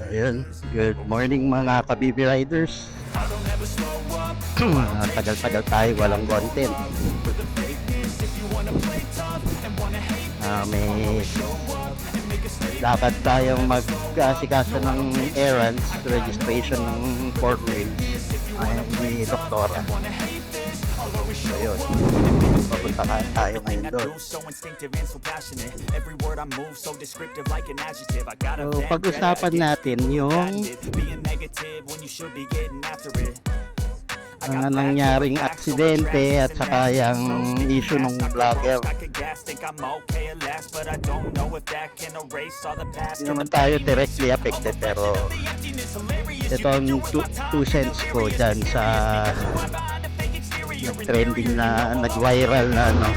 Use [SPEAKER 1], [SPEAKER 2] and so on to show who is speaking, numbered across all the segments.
[SPEAKER 1] Ayun, good morning mga kabibi riders. Tagal-tagal tayo walang content. May lakad tayong mag-asikaso ng errands, registration ng 4 wheels. Ayan ni Doktora. Ayun, papunta tayo ngayon doon. So pag-usapan natin yung nangyaring aksidente at saka yung issue ng vlogger. Hindi naman tayo directly affected, pero ito ang 2 cents ko dyan sa trending na nag-viral na ano,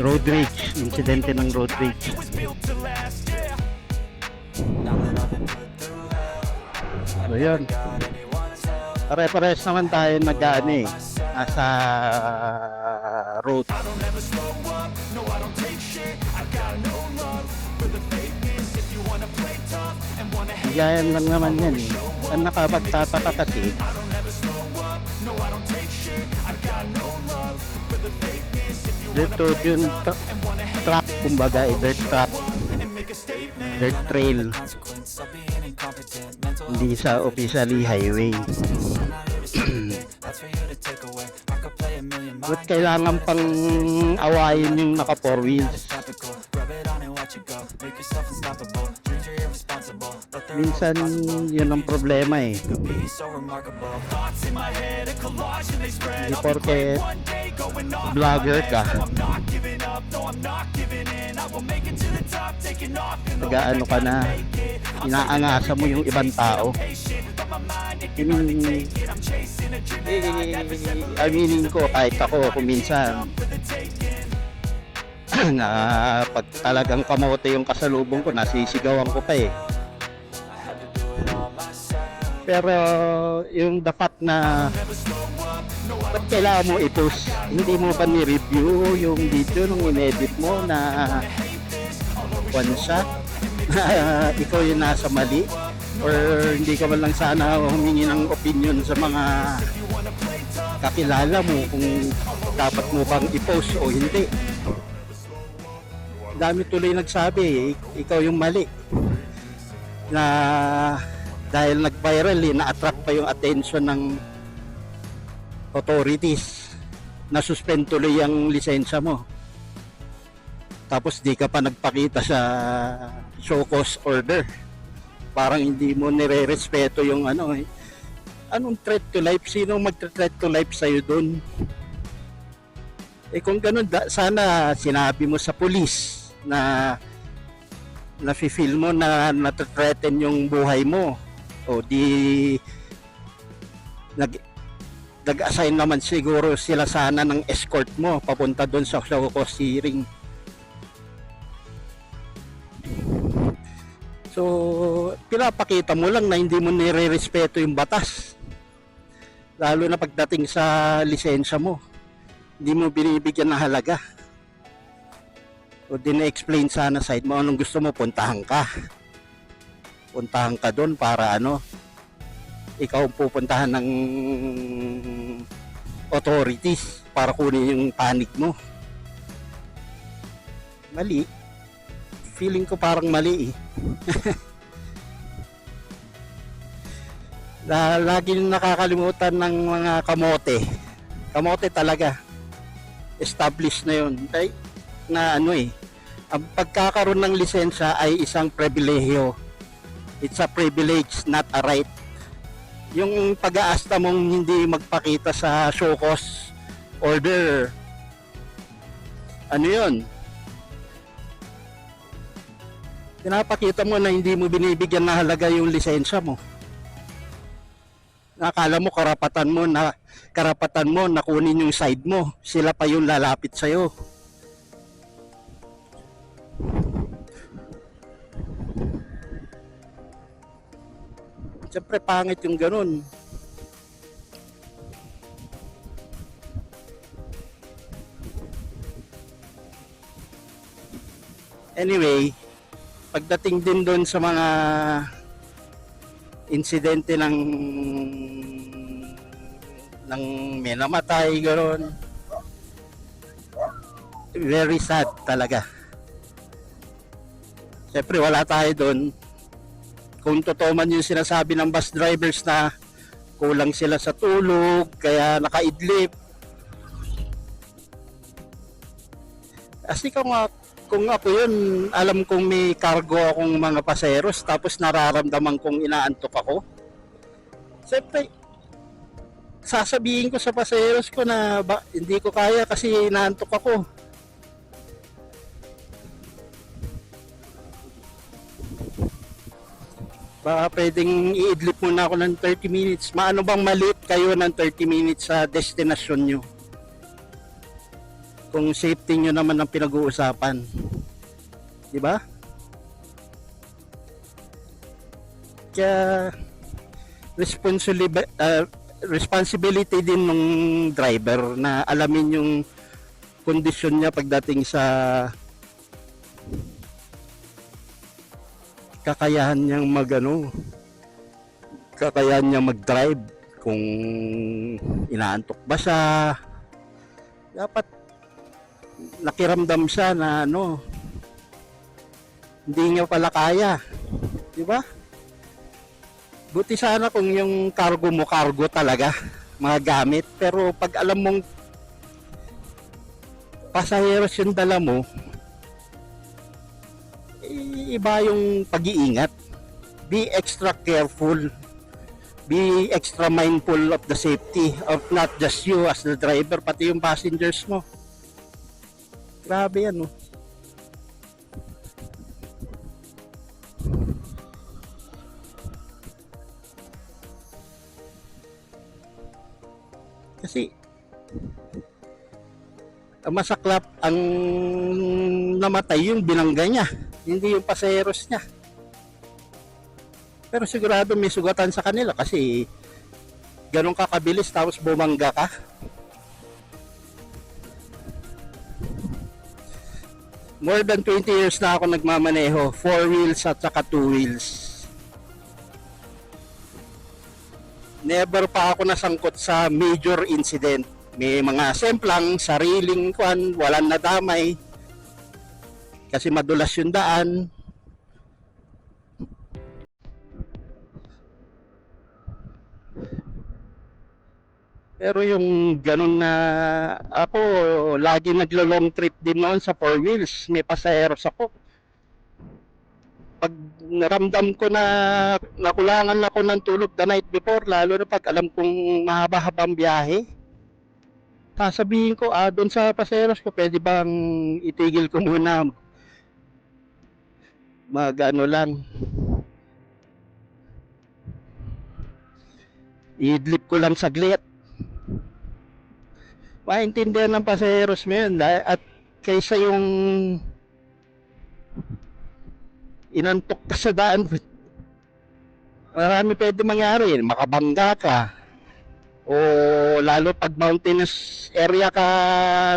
[SPEAKER 1] road rage, insidente ng road rage. So yun, pare-pares naman tayo nag-ano eh, nasa road. Ganyan lang naman yan eh. Ang nakapagtataka kasi, dito yung track, kumbaga dirt track, dirt trail, hindi sa officially highway. Ba't kailangan pang awayin yung naka 4 wheels? Minsan yun ang problema eh. Hindi porke vlogger ka, nag-ano ka na, inaangasa mo yung ibang tao. Aminin ko, kahit ako minsan na pag talagang kamote yung kasalubong ko, nasisigawan ko pa eh. Pero yung dapat na ba't kailangan mo i-post? Hindi mo ba ni-review yung video nung in-edit mo na one shot? Ikaw yung nasa mali? Or hindi ka man lang sana humingi ng opinion sa mga kakilala mo kung dapat mo bang i-post o hindi? Dami tuloy nagsabi, ikaw yung mali. Na dahil nag-viral na-attract pa yung attention ng authorities, na-suspend tuloy ang lisensya mo. Tapos di ka pa nagpakita sa show cause order. Parang hindi mo nire-respeto yung ano eh. Anong threat to life? Sino mag-threat to life sa'yo dun? Eh kung ganun, sana sinabi mo sa police na nafe-feel mo na nat-threaten yung buhay mo, o di nag-assign naman siguro sila sana ng escort mo papunta doon sa show cause hearing. So pinapakita mo lang na hindi mo nire-respeto yung batas, lalo na pagdating sa lisensya mo, hindi mo binibigyan ng halaga. O din-explain sana side mo anong gusto mo, puntahan ka doon para ano, ikaw pupuntahan ng authorities para kunin yung panic mo. Mali. Feeling ko parang mali eh. Lagi nakakalimutan ng mga kamote talaga, established na yun na ano eh, ang pagkakaroon ng lisensya ay isang pribilehiyo. It's a privilege, not a right. Yung pag-aasta mong hindi magpakita sa show cause order, ano yun? Pinapakita mo na hindi mo binibigyan na halaga yung lisensya mo. Nakala mo karapatan mo na kunin yung side mo. Sila pa yung lalapit sa'yo. Siyempre pangit yung ganun. Anyway, pagdating din doon sa mga insidente ng may namatay, gano'n, very sad talaga. Siyempre wala tayo doon. Kung totoo man yung sinasabi ng bus drivers na kulang sila sa tulog kaya nakaidlip, kasi kung ako yun, alam kong may cargo akong mga paseros tapos nararamdaman kong inaantok ako, siyempre sasabihin ko sa paseros ko na hindi ko kaya kasi inaantok ako. Baka pwedeng i-idlip muna ako ng 30 minutes. Maano bang maliit kayo ng 30 minutes sa destinasyon nyo? Kung safety nyo naman ang pinag-uusapan. Diba? Kaya responsibility din ng driver na alamin yung kondisyon niya pagdating sa kakayahan niyang kakayahan niyang mag-drive. Kung inaantok ba siya, dapat nakiramdam siya na hindi niya pala kaya, di ba? Buti sana kung yung cargo mo cargo talaga, mga gamit, pero pag alam mong pasaheros yung dala mo, iba yung pag-iingat. Be extra careful, be extra mindful of the safety of not just you as the driver, pati yung passengers mo. Grabe yan, no? Kasi masaklap ang namatay yung binangga niya, hindi yung pasaheros niya. Pero sigurado may sugatan sa kanila kasi ganun ka kabilis tapos bumangga ka. More than 20 years na ako nagmamaneho, 4 wheels at saka 2 wheels. Never pa ako nasangkot sa major incident. May mga semplang sariling walang nadamay kasi madulas yung daan. Pero yung ganun na ako, lagi naglo-long trip din noon sa 4 wheels, may pasaheros ako. Pag naramdam ko na nakulangan ako ng tulog the night before, lalo na pag alam kong mahaba-habang biyahe, sasabihin ko, doon sa paseros ko, pwede bang itigil ko muna, lang, idlip ko lang saglit. Maintindihan ng paseros mo yun, at kaysa yung inantok ka sa daan, marami pwede mangyari, makabangga ka, o lalo pag mountainous area ka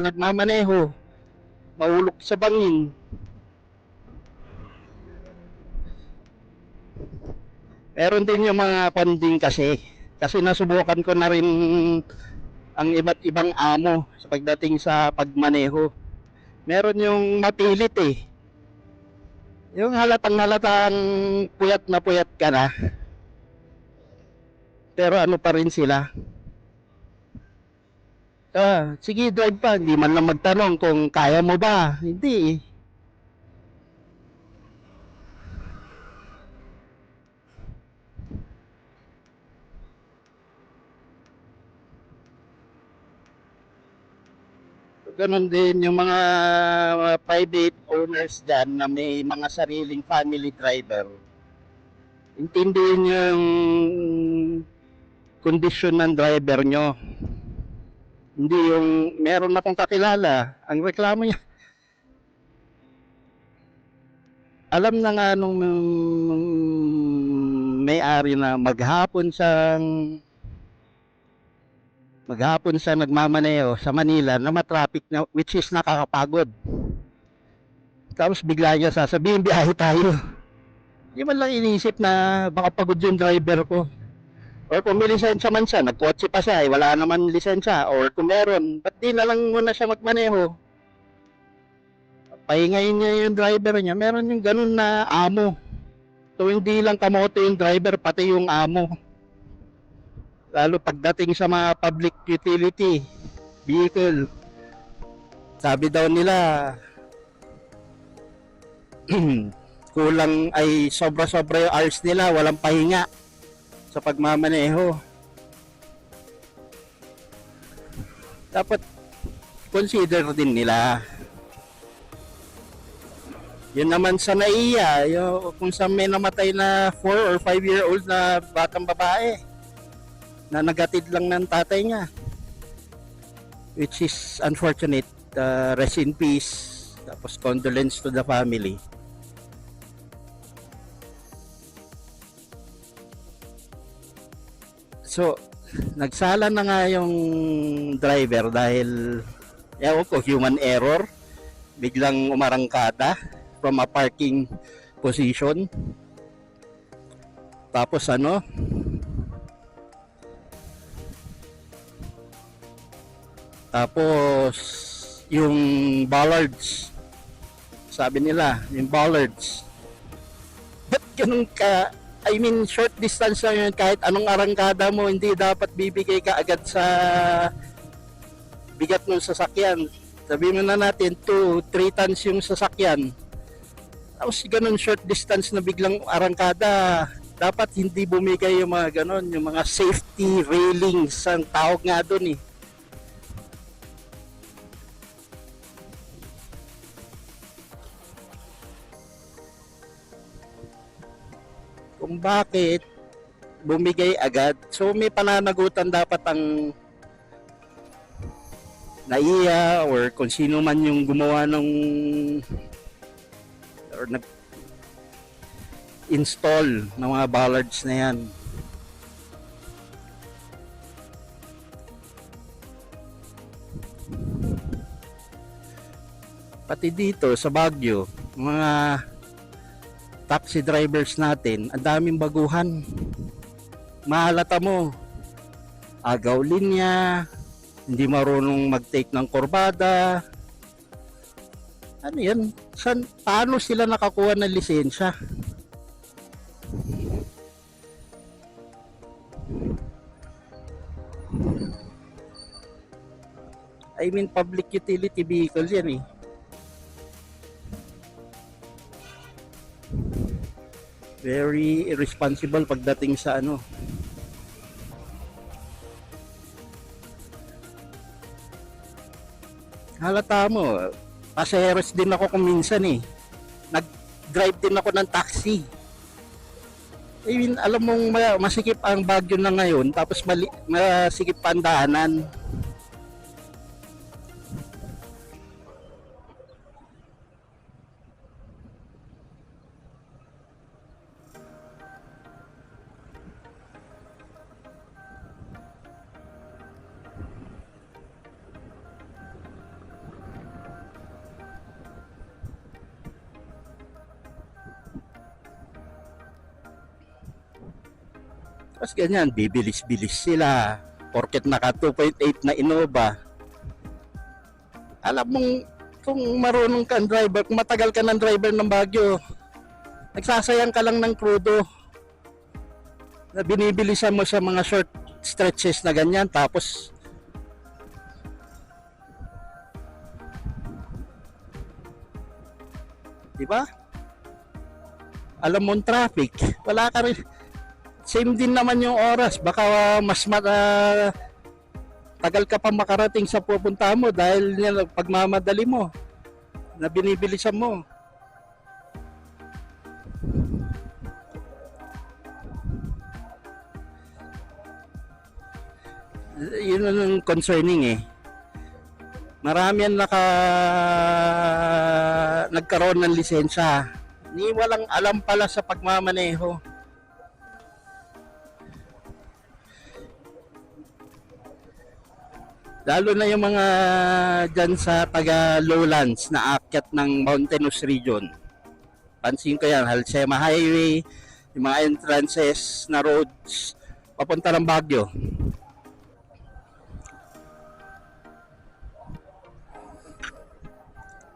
[SPEAKER 1] nagmamaneho, mahulog sa bangin. Meron din yung mga panding kasi nasubukan ko na rin ang iba't ibang amo sa pagdating sa pagmaneho. Meron yung mapilit yung halatang puyat na puyat ka na, pero ano pa rin sila, sige drive pa, hindi man lang magtanong kung kaya mo ba. Hindi Ganon din yung mga private owners dyan na may mga sariling family driver. Intindihin yung kondisyon ng driver nyo. Hindi yung meron akong kakilala, ang reklamo niya, alam na nga nung may-ari na maghapon siya nagmamaneho sa Manila na matraffic na, which is nakakapagod. Tapos bigla niya sasabihin, biyahe tayo. Di man lang iniisip na baka pagod yung driver ko. Or kung may lisensya man siya, nagkotse pa siya, wala naman lisensya. Or kung meron, ba't di na lang muna siya magmaneho? Pahingayin niya yung driver niya. Meron yung ganun na amo. So hindi lang kamote yung driver, pati yung amo. Lalo pagdating sa mga public utility vehicle. Sabi daw nila, kulang ay sobra-sobra yung hours nila, walang pahinga sa pagmamaneho. Dapat consider din nila. Yun naman sa NAIA, yung, kung sa may namatay na 4 or 5-year-old na batang babae na nagatid lang ng tatay niya, which is unfortunate. Rest in peace, tapos condolence to the family. So nagsala na nga yung driver dahil ewan ko, human error, biglang umarangkada from a parking position. Tapos tapos yung bollards, sabi nila yung bollards, ba't ganun ka, I mean short distance lang yun, kahit anong arangkada mo hindi dapat bibigay ka agad sa bigat ng sasakyan. Sabihin mo na natin 2-3 tons yung sasakyan, tapos ganun short distance na biglang arangkada, dapat hindi bumigay yung mga ganun, yung mga safety railings ang tawag nga dun eh. Kung bakit bumigay agad. So may pananagutan dapat ang NAIA or kung sino man yung gumawa ng or nag-install ng mga bollards na yan. Pati dito sa Baguio, mga taxi drivers natin, ang daming baguhan. Mahalata mo, agaw linya, hindi marunong mag-take ng kurbada. Ano yan? Paano sila nakakuha ng lisensya? I mean, public utility vehicle yan eh. Very irresponsible pagdating sa halata mo, pasaheros din ako kung minsan eh. Nag-drive din ako ng taxi. I mean, alam mong masikip ang Baguio na ngayon, tapos masikip pa ang daanan. Tapos ganyan, bibilis-bilis sila. Porket naka 2.8 na Innova. Alam mong kung marunong kang driver, kung matagal ka ng driver ng Baguio, nagsasayang ka lang ng krudo. Na binibilisan mo sa mga short stretches na ganyan, tapos di ba? Alam mo traffic, wala ka rin. Same din naman yung oras, baka mas tagal ka pa makarating sa pupunta mo dahil yan pagmamadali mo na binibilisan mo. Yun ang concerning eh. Marami ang nagkaroon ng lisensya, ni walang alam pala sa pagmamaneho. Lalo na yung mga dyan sa taga lowlands na aakyat ng mountainous region. Pansin ko yan, Halsema Highway, yung mga entrances na roads papunta ng Baguio.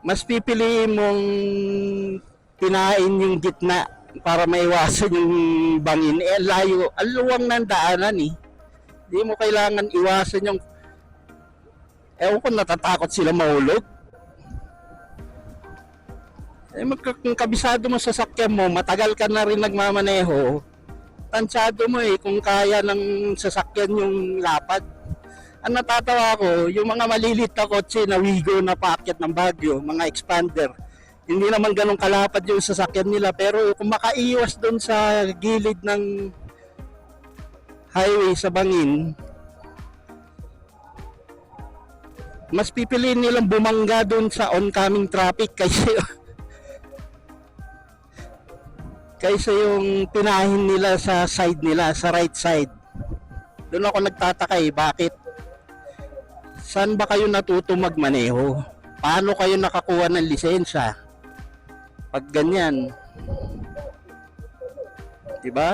[SPEAKER 1] Mas pipili mong pinain yung gitna para maiwasan yung bangin. Eh, layo, aluwang ng daanan eh. Hindi mo kailangan iwasan yung... Ewan ko, natatakot sila mahulog. Eh, kung kabisado mo sa sasakyan mo, matagal ka na rin nagmamaneho, tansyado mo eh kung kaya ng sasakyan yung lapad. Ang natatawa ko, yung mga malilit na kotse na Wigo na paakyat ng Baguio, mga expander, hindi naman ganun kalapad yung sasakyan nila, pero kung makaiwas doon sa gilid ng highway sa bangin, mas pipiliin nilang bumangga doon sa oncoming traffic kaysa yung pinahin nila sa side nila, sa right side. Doon ako nagtataka eh, bakit? Saan ba kayo natuto magmaneho? Paano kayo nakakuha ng lisensya? Pag ganyan, di ba?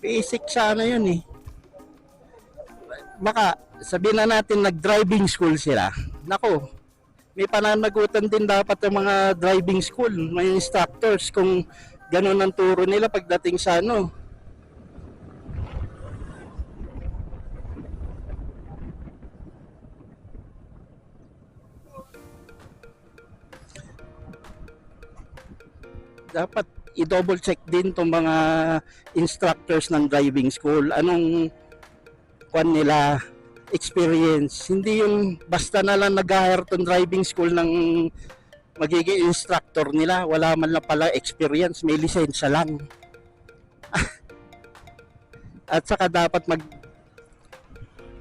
[SPEAKER 1] Basic sana yun eh. Baka sabihin na natin nag-driving school sila. Nako, may pananagutan din dapat ng mga driving school, may instructors kung ganun ang turo nila pagdating sa ano. Dapat i-double check din tong mga instructors ng driving school. Anong kwan nila, experience. Hindi yung basta na lang nag-hire tong driving school ng magiging instructor nila. Wala man lang pala experience, may lisensya lang. At saka dapat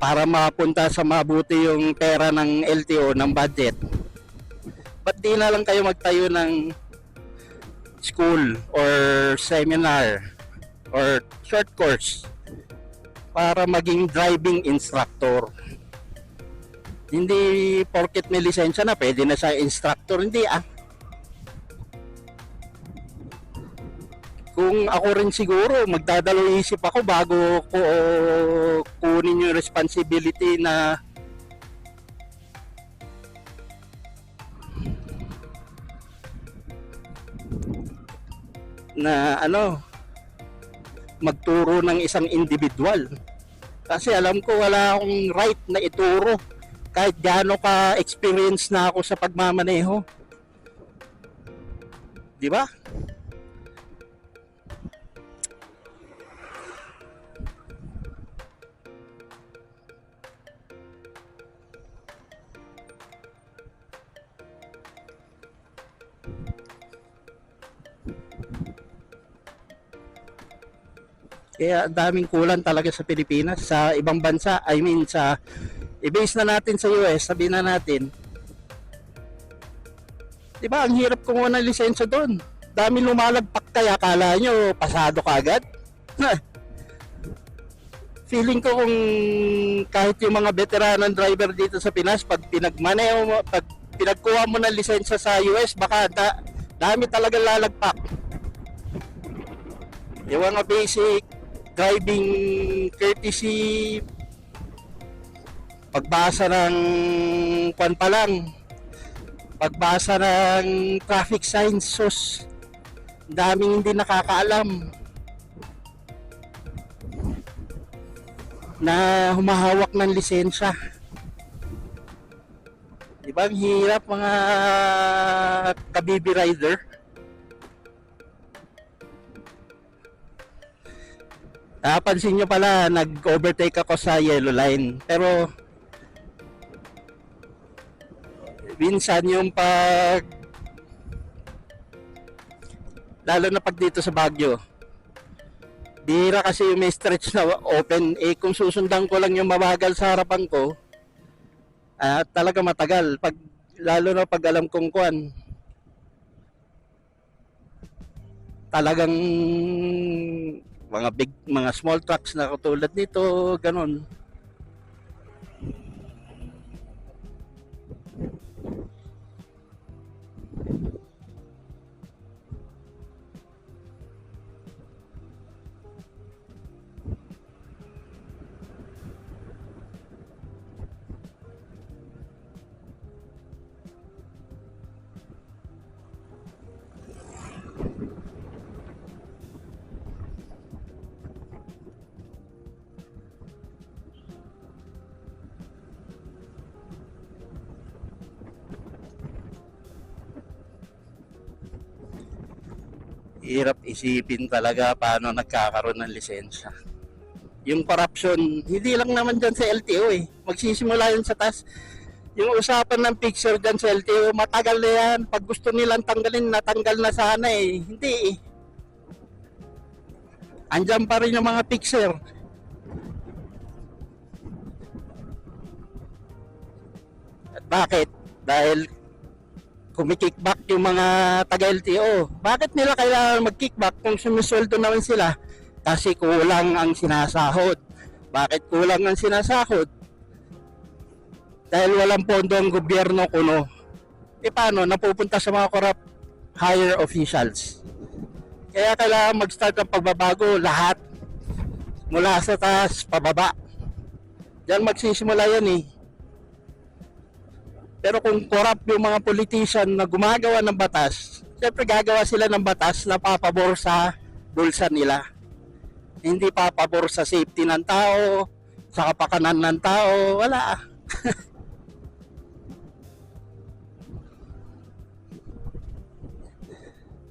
[SPEAKER 1] para mapunta sa mabuti yung pera ng LTO, ng budget. Ba't di na lang kayo magtayo ng school or seminar or short course para maging driving instructor? Hindi porket may lisensya na pwede na siya instructor, hindi ah. Kung ako rin siguro, magdadalo isip ako bago ko kunin yung responsibility na magturo ng isang individual. Kasi alam ko wala akong right na ituro kahit gaano ka experience na ako sa pagmamaneho. Di ba? Kaya daming kulang talaga sa Pilipinas. Sa ibang bansa, I mean sa i-base na natin sa US, sabihin na natin, di ba ang hirap kumuha ng lisensya doon. Dami lumalagpak, kaya akala nyo pasado ka agad. Feeling ko kung kahit yung mga veteranong driver dito sa Pinas, pag pinagkuha mo ng lisensya sa US, baka dami talaga lalagpak. Yung mga basic driving courtesy, pagbasa ng kwan pa lang, pagbasa ng traffic signs, sus, daming hindi nakakaalam na humahawak ng lisensya. Diba ang hirap mga kabibi rider? Napansin nyo pala, nag-overtake ako sa yellow line. Pero, minsan yung lalo na pag dito sa Baguio, bihira kasi yung may stretch na open. Eh, kung susundan ko lang yung mabagal sa harapan ko, talaga matagal. Pag Lalo na pag alam kong kwan, talagang mga small trucks na katulad nito, ganun. Hirap isipin talaga paano nagkakaroon ng lisensya. Yung corruption, hindi lang naman dyan sa LTO eh. Magsisimula yun sa taas. Yung usapan ng picture dyan sa LTO, matagal na yan. Pag gusto nilang tanggalin, natanggal na sana eh. Hindi eh. Andyan pa rin yung mga picture. At bakit? Dahil kumikickback yung mga taga-LTO. Bakit nila kailangan mag-kickback kung sumisweldo naman sila? Kasi kulang ang sinasahod. Bakit kulang ang sinasahod? Dahil walang pondo ang gobyerno kuno. E paano? Napupunta sa mga corrupt higher officials. Kaya kailangan mag-start ang pagbabago lahat. Mula sa taas, pababa. Diyan magsisimula yan eh. Pero kung corrupt yung mga politician na gumagawa ng batas, siyempre gagawa sila ng batas na papabor sa bulsa nila. Hindi papabor sa safety ng tao, sa kapakanan ng tao, wala.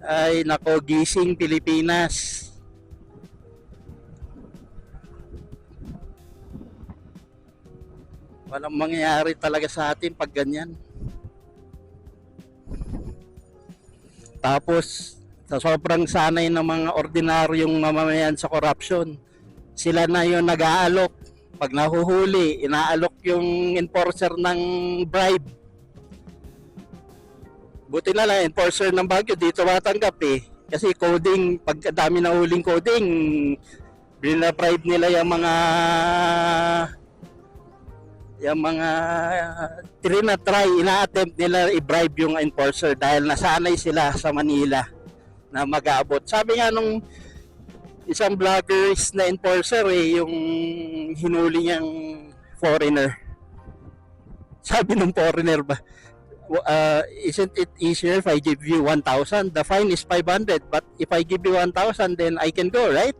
[SPEAKER 1] Ay nako, gising Pilipinas. Walang mangyayari talaga sa atin pag ganyan. Tapos sa sobrang sanay ng mga ordinaryong mamamayan sa corruption, sila na yung nag-aalok. Pag nahuhuli, inaalok yung enforcer ng bribe. Buti na lang, enforcer ng Baguio dito matanggap eh. Kasi coding, pag dami na huling coding, bina-bribe nila yung mga try, ina-attempt nila i-bribe yung enforcer dahil nasanay sila sa Manila na mag-aabot. Sabi nga nung isang vloggers na enforcer eh, yung hinuli niyang foreigner. Sabi nung foreigner ba, isn't it easier if I give you 1,000? The fine is 500, but if I give you 1,000, then I can go, right?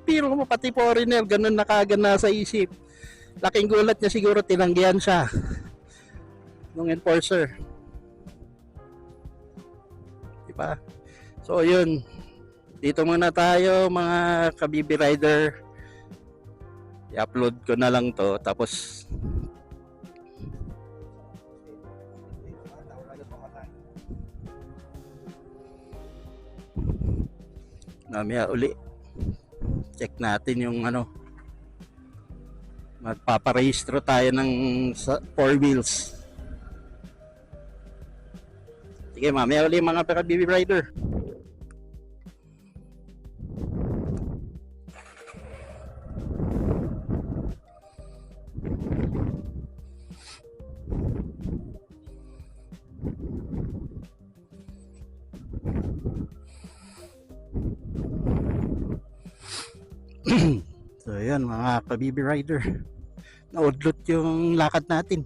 [SPEAKER 1] Pero mo pati foreigner, ganun na kagad na sa isip. Laking gulat niya siguro, tinanggihan siya nung enforcer. Diba? So yun, dito muna tayo mga kabibi rider. I-upload ko na lang to, tapos mamaya uli check natin yung magpaparehistro tayo ng 4 wheels. Sige, mamaya uli mga kabibi rider. So yan mga kabibi rider, naudlot yung lakad natin,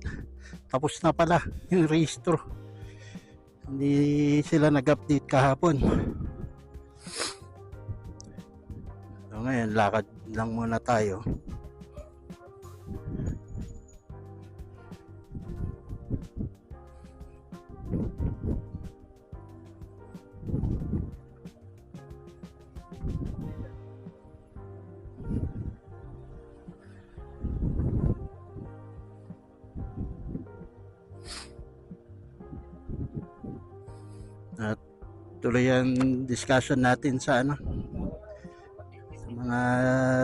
[SPEAKER 1] tapos na pala yung rehistro, hindi sila nag-update kahapon. So ngayon lakad lang muna tayo. At tuloy ang discussion natin sa sa mga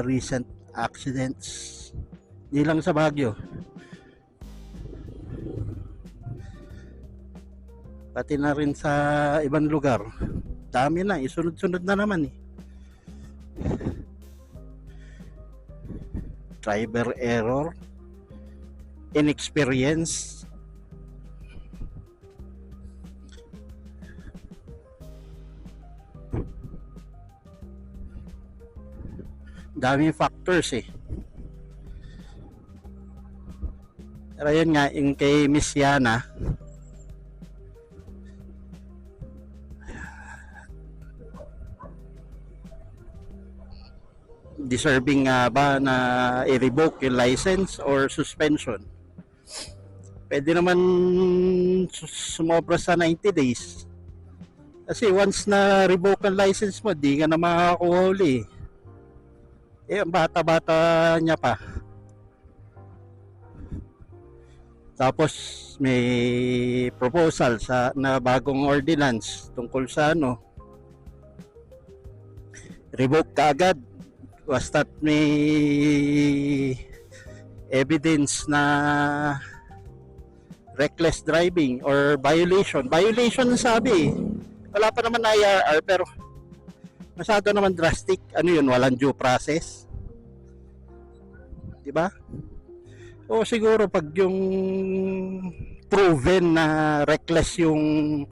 [SPEAKER 1] recent accidents, hindi lang sa Baguio. Pati na rin sa ibang lugar. Dami na, isunod-sunod na naman eh. Driver error, inexperience, daming factors eh. Pero yun nga, yung kay Miss Yana, deserving nga ba na i-revoke yung license or suspension? Pwede naman sumobra sa 90 days. Kasi once na revoke ang license mo, di ka na makakakuha uli. Eh, ang bata-bata niya pa. Tapos may proposal na bagong ordinance tungkol sa revoke ka agad. Basta't may evidence na reckless driving or violation. Violation ang sabi. Wala pa naman na IRR pero masyado naman drastic. Ano yun? Walang due process. Diba? O siguro pag yung proven na reckless yung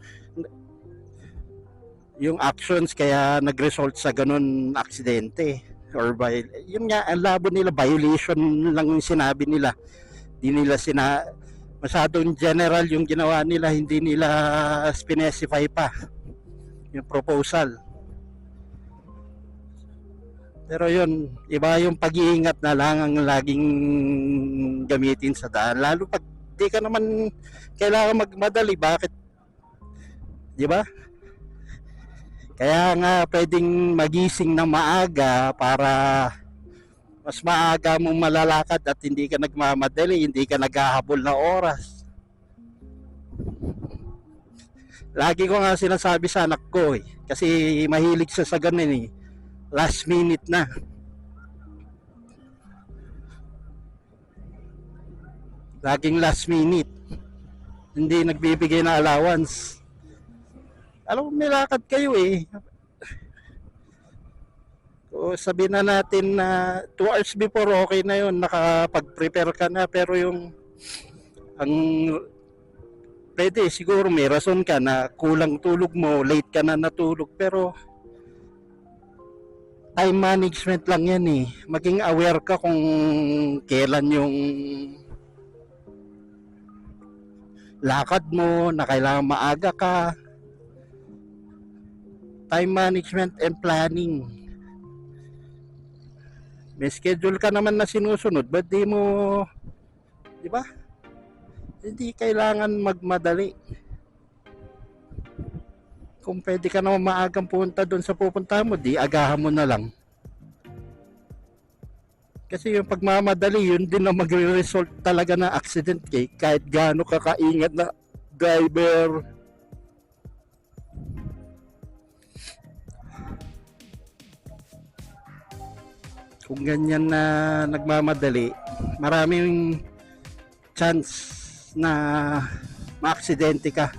[SPEAKER 1] actions kaya nag-result sa ganun aksidente or yun nga, ang labo nila, violation lang yung sinabi nila. Hindi nila masyadong general yung ginawa nila, hindi nila specify pa yung proposal. Pero yun, iba yung pag-iingat na lang ang laging gamitin sa daan. Lalo pag di ka naman kailangan magmadali, bakit? Di ba? Kaya nga pwedeng magising na maaga para mas maaga mong malalakad at hindi ka nagmamadali, hindi ka naghahabol na oras. Lagi ko nga sinasabi sa anak ko kasi mahilig siya sa ganun last minute na. Laging last minute. Hindi nagbibigay na allowance. Alam mo, may lakad kayo O sabihin na natin na 2 hours before, okay na yun, nakapag-prepare ka na, pero pwede siguro may rason ka na kulang tulog mo, late ka na natulog, pero time management lang yan Maging aware ka kung kailan yung lakad mo, na kailangan maaga ka. Time management and planning. May schedule ka naman na sinusunod, ba't di mo, di ba? Hindi kailangan magmadali. Kung pwede ka naman maagang punta doon sa pupuntahan mo, di agahan mo na lang. Kasi yung pagmamadali, yun din na magre-result talaga na accident kahit gaano ka kaingat na driver. Kung ganyan na nagmamadali, maraming chance na maaksidente ka.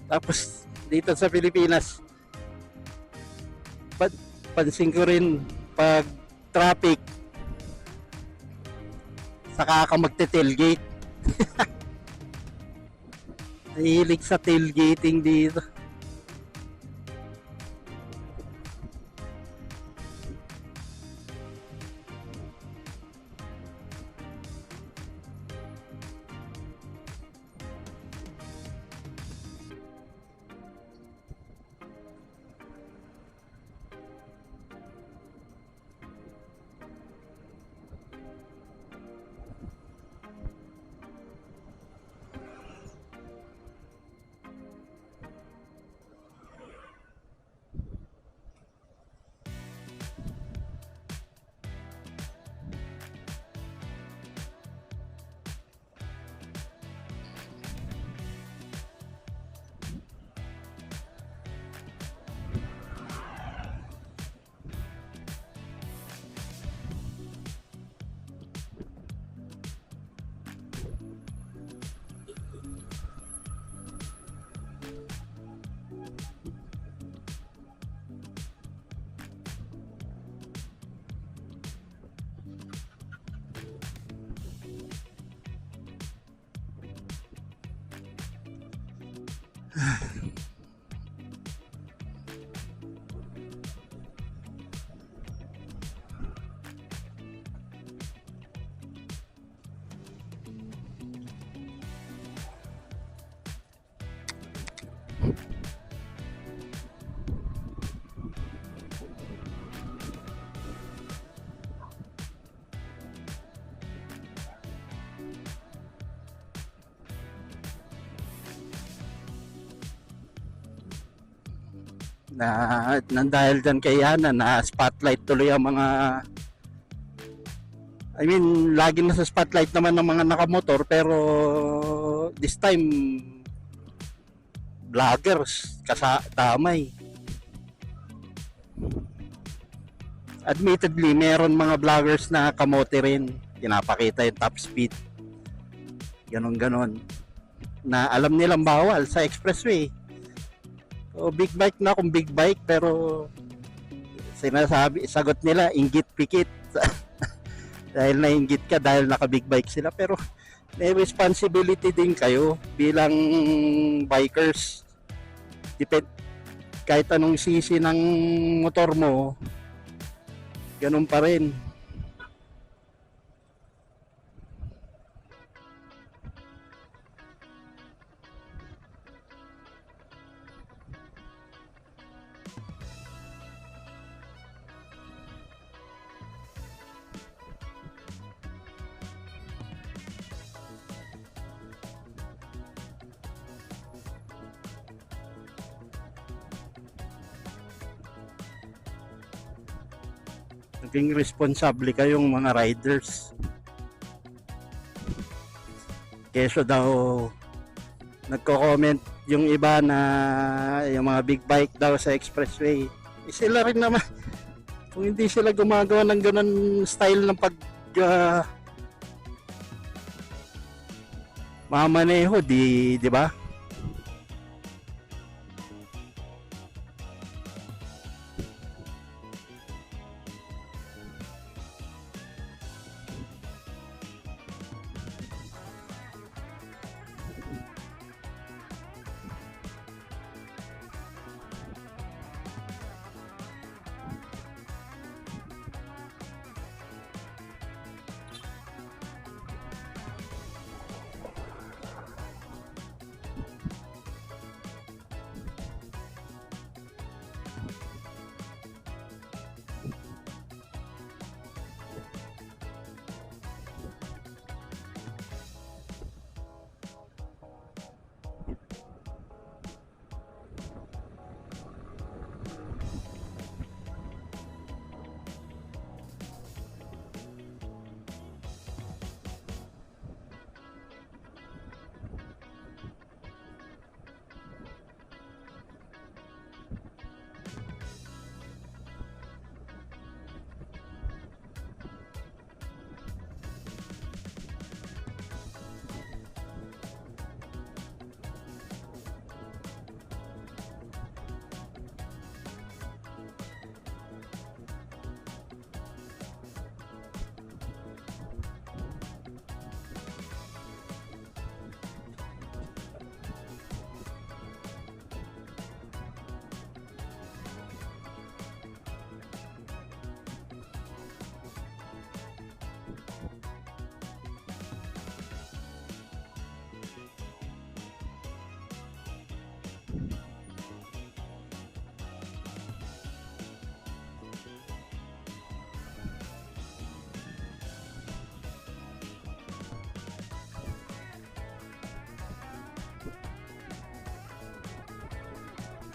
[SPEAKER 1] Tapos dito sa Pilipinas, pansin ko rin pag traffic, saka ka magte-tailgate. Nahilig sa tailgating dito. Nang dahil dyan kay Yana na spotlight tuloy ang mga, I mean, lagi na sa spotlight naman ng mga nakamotor, pero this time vloggers damay. Admittedly, meron mga vloggers na kamote rin, pinapakita yung top speed, ganon na alam nilang bawal sa expressway. O big bike na kung big bike, pero sagot nila inggit pikit. Dahil nainggit ka dahil naka big bike sila, pero may responsibility din kayo bilang bikers. Kahit anong sisi ng motor mo, ganun pa rin. Naging responsable kayong mga riders. Keso daw nagko-comment yung iba na yung mga big bike daw sa expressway. Sila rin naman, kung hindi sila gumagawa ng ganun style ng pag mamaneho, di ba?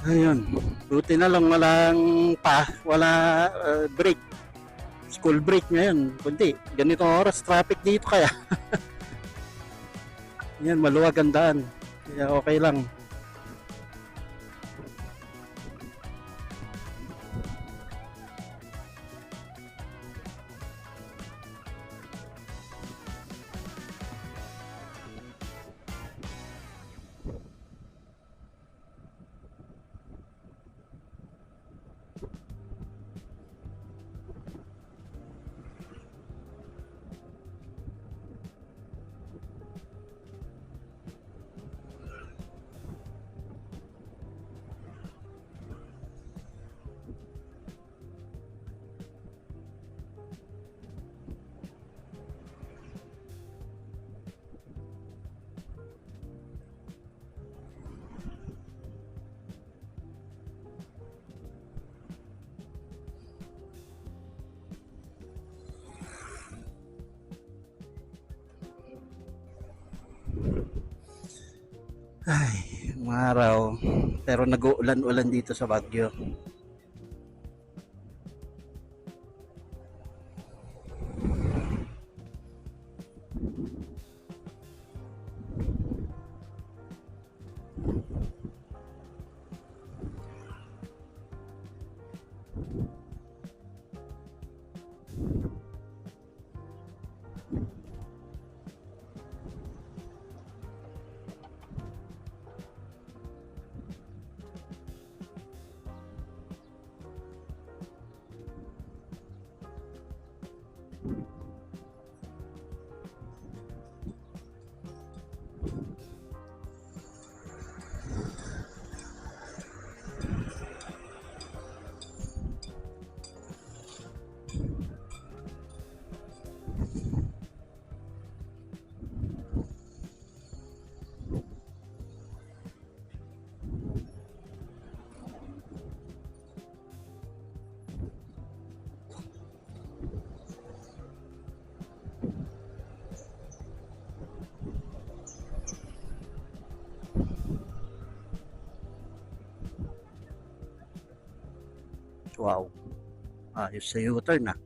[SPEAKER 1] Ayun. Buti na lang wala break. School break ngayon. Kundi, ganitong oras, traffic dito kaya. Yan, maluwag ang daan. Kaya okay lang. Ay, umaraw. Pero nag-uulan-ulan dito sa Baguio. Wow. Ayos sa U-turn na.